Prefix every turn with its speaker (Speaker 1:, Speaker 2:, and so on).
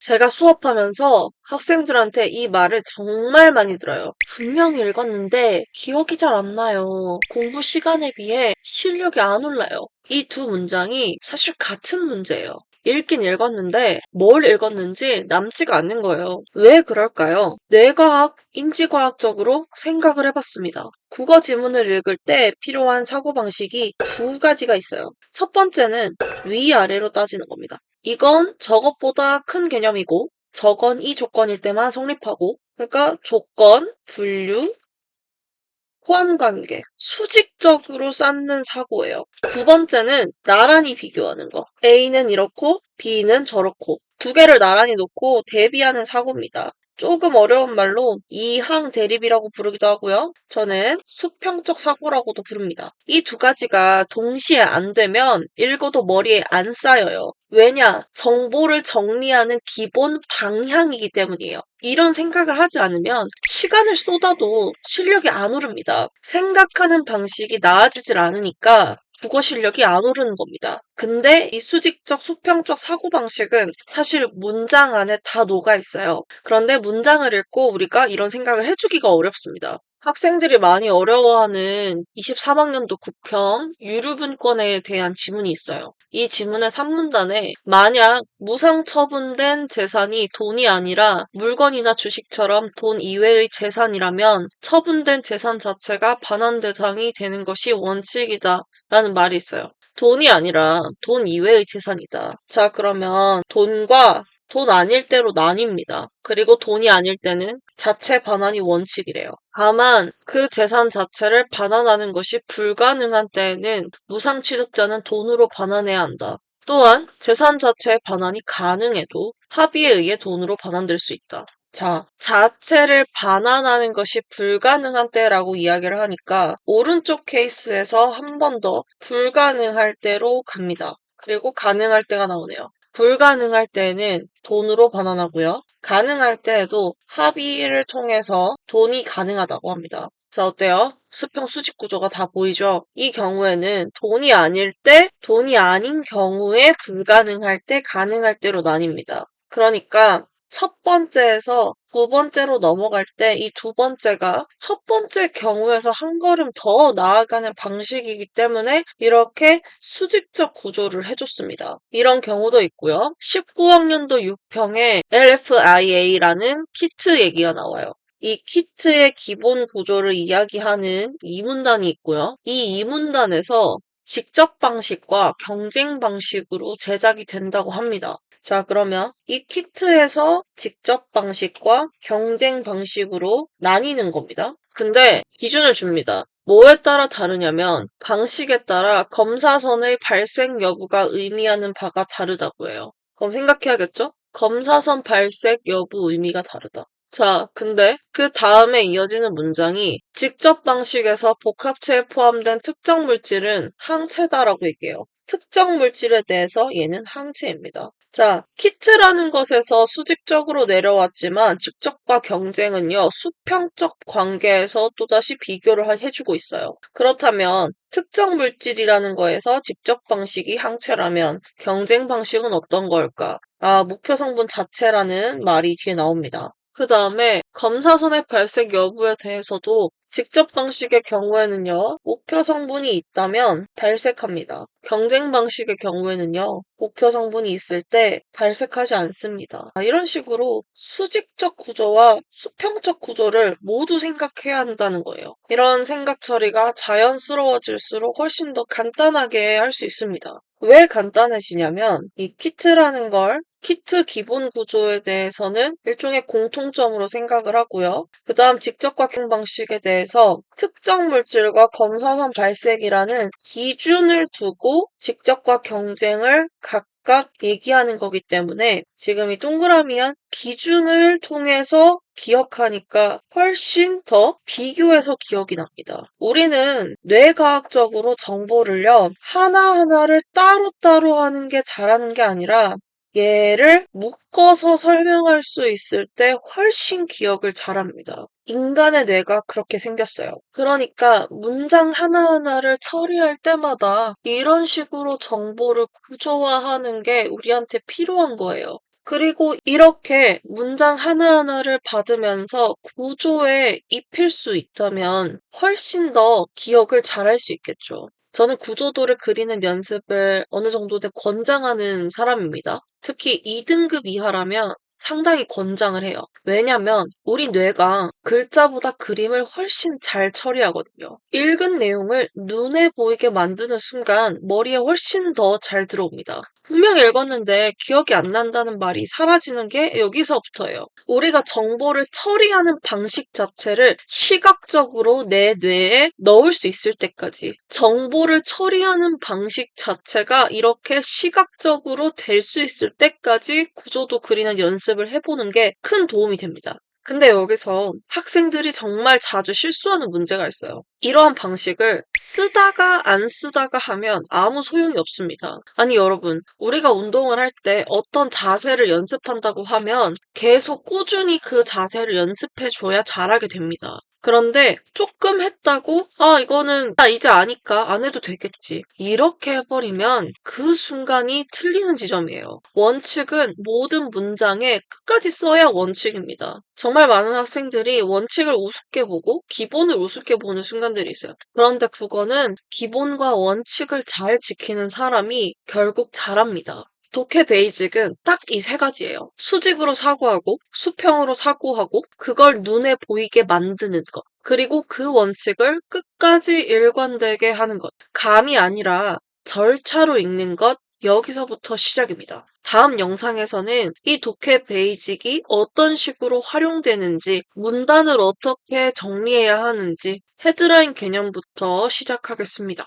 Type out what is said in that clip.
Speaker 1: 제가 수업하면서 학생들한테 이 말을 정말 많이 들어요. 분명히 읽었는데 기억이 잘 안 나요. 공부 시간에 비해 실력이 안 올라요. 이 두 문장이 사실 같은 문제예요. 읽긴 읽었는데 뭘 읽었는지 남지가 않는 거예요. 왜 그럴까요? 뇌과학, 인지과학적으로 생각을 해봤습니다. 국어 지문을 읽을 때 필요한 사고방식이 두 가지가 있어요. 첫 번째는 위아래로 따지는 겁니다. 이건 저것보다 큰 개념이고 저건 이 조건일 때만 성립하고 그러니까 조건, 분류, 호환관계, 수직적으로 쌓는 사고예요. 두 번째는 나란히 비교하는 거. A는 이렇고 B는 저렇고 두 개를 나란히 놓고 대비하는 사고입니다. 조금 어려운 말로 이항 대립이라고 부르기도 하고요. 저는 수평적 사고라고도 부릅니다. 이 두 가지가 동시에 안 되면 읽어도 머리에 안 쌓여요. 왜냐? 정보를 정리하는 기본 방향이기 때문이에요. 이런 생각을 하지 않으면 시간을 쏟아도 실력이 안 오릅니다. 생각하는 방식이 나아지질 않으니까 국어 실력이 안 오르는 겁니다. 근데 이 수직적, 수평적 사고방식은 사실 문장 안에 다 녹아 있어요. 그런데 문장을 읽고 우리가 이런 생각을 해주기가 어렵습니다. 학생들이 많이 어려워하는 23학년도 국평 유류분권에 대한 지문이 있어요. 이 지문의 3문단에 만약 무상처분된 재산이 돈이 아니라 물건이나 주식처럼 돈 이외의 재산이라면 처분된 재산 자체가 반환 대상이 되는 것이 원칙이다 라는 말이 있어요. 돈이 아니라 돈 이외의 재산이다. 자, 그러면 돈과 돈 아닐 때로 나뉩니다. 그리고 돈이 아닐 때는 자체 반환이 원칙이래요. 다만 그 재산 자체를 반환하는 것이 불가능한 때에는 무상취득자는 돈으로 반환해야 한다. 또한 재산 자체의 반환이 가능해도 합의에 의해 돈으로 반환될 수 있다. 자, 자체를 반환하는 것이 불가능한 때라고 이야기를 하니까 오른쪽 케이스에서 한 번 더 불가능할 때로 갑니다. 그리고 가능할 때가 나오네요. 불가능할 때에는 돈으로 반환하고요. 가능할 때에도 합의를 통해서 돈이 가능하다고 합니다. 자, 어때요? 수평 수직 구조가 다 보이죠? 이 경우에는 돈이 아닐 때, 돈이 아닌 경우에 불가능할 때, 가능할 때로 나뉩니다. 그러니까 첫 번째에서 두 번째로 넘어갈 때 이 두 번째가 첫 번째 경우에서 한 걸음 더 나아가는 방식이기 때문에 이렇게 수직적 구조를 해줬습니다. 이런 경우도 있고요. 19학년도 6평에 LFIA라는 키트 얘기가 나와요. 이 키트의 기본 구조를 이야기하는 이문단이 있고요. 이 이문단에서 직접 방식과 경쟁 방식으로 제작이 된다고 합니다. 자, 그러면 이 키트에서 직접 방식과 경쟁 방식으로 나뉘는 겁니다. 근데 기준을 줍니다. 뭐에 따라 다르냐면 방식에 따라 검사선의 발생 여부가 의미하는 바가 다르다고 해요. 그럼 생각해야겠죠? 검사선 발색 여부 의미가 다르다. 자, 근데 그 다음에 이어지는 문장이 직접 방식에서 복합체에 포함된 특정 물질은 항체다라고 얘기해요. 특정 물질에 대해서 얘는 항체입니다. 자, 키트라는 것에서 수직적으로 내려왔지만 직접과 경쟁은요, 수평적 관계에서 또다시 비교를 해주고 있어요. 그렇다면 특정 물질이라는 거에서 직접 방식이 항체라면 경쟁 방식은 어떤 걸까? 아, 목표 성분 자체라는 말이 뒤에 나옵니다. 그 다음에 검사선의 발색 여부에 대해서도 직접 방식의 경우에는요, 목표 성분이 있다면 발색합니다. 경쟁 방식의 경우에는요, 목표 성분이 있을 때 발색하지 않습니다. 이런 식으로 수직적 구조와 수평적 구조를 모두 생각해야 한다는 거예요. 이런 생각 처리가 자연스러워질수록 훨씬 더 간단하게 할 수 있습니다. 왜 간단해지냐면 이 키트라는 걸 키트 기본 구조에 대해서는 일종의 공통점으로 생각을 하고요. 그 다음 직접과 경쟁 방식에 대해서 특정 물질과 검사선 발색이라는 기준을 두고 직접과 경쟁을 각각 얘기하는 거기 때문에 지금 이 동그라미한 기준을 통해서 기억하니까 훨씬 더 비교해서 기억이 납니다. 우리는 뇌과학적으로 정보를요, 하나하나를 따로따로 하는 게 잘하는 게 아니라 얘를 묶어서 설명할 수 있을 때 훨씬 기억을 잘합니다. 인간의 뇌가 그렇게 생겼어요. 그러니까 문장 하나하나를 처리할 때마다 이런 식으로 정보를 구조화하는 게 우리한테 필요한 거예요. 그리고 이렇게 문장 하나하나를 받으면서 구조에 입힐 수 있다면 훨씬 더 기억을 잘할 수 있겠죠. 저는 구조도를 그리는 연습을 어느 정도는 권장하는 사람입니다. 특히 2등급 이하라면 상당히 권장을 해요. 왜냐면 우리 뇌가 글자보다 그림을 훨씬 잘 처리하거든요. 읽은 내용을 눈에 보이게 만드는 순간 머리에 훨씬 더 잘 들어옵니다. 분명히 읽었는데 기억이 안 난다는 말이 사라지는 게 여기서부터예요. 우리가 정보를 처리하는 방식 자체를 시각적으로 내 뇌에 넣을 수 있을 때까지 정보를 처리하는 방식 자체가 이렇게 시각적으로 될 수 있을 때까지 구조도 그리는 연습을 해보는 게 큰 도움이 됩니다. 근데 여기서 학생들이 정말 자주 실수하는 문제가 있어요. 이러한 방식을 쓰다가 안 쓰다가 하면 아무 소용이 없습니다. 아니 여러분, 우리가 운동을 할 때 어떤 자세를 연습한다고 하면 계속 꾸준히 그 자세를 연습해 줘야 잘하게 됩니다. 그런데 조금 했다고 이거는 나 이제 아니까 안 해도 되겠지. 이렇게 해버리면 그 순간이 틀리는 지점이에요. 원칙은 모든 문장에 끝까지 써야 원칙입니다. 정말 많은 학생들이 원칙을 우습게 보고 기본을 우습게 보는 순간들이 있어요. 그런데 그거는 기본과 원칙을 잘 지키는 사람이 결국 잘합니다. 독해 베이직은 딱 이 세 가지예요. 수직으로 사고하고, 수평으로 사고하고, 그걸 눈에 보이게 만드는 것. 그리고 그 원칙을 끝까지 일관되게 하는 것. 감이 아니라 절차로 읽는 것. 여기서부터 시작입니다. 다음 영상에서는 이 독해 베이직이 어떤 식으로 활용되는지, 문단을 어떻게 정리해야 하는지, 헤드라인 개념부터 시작하겠습니다.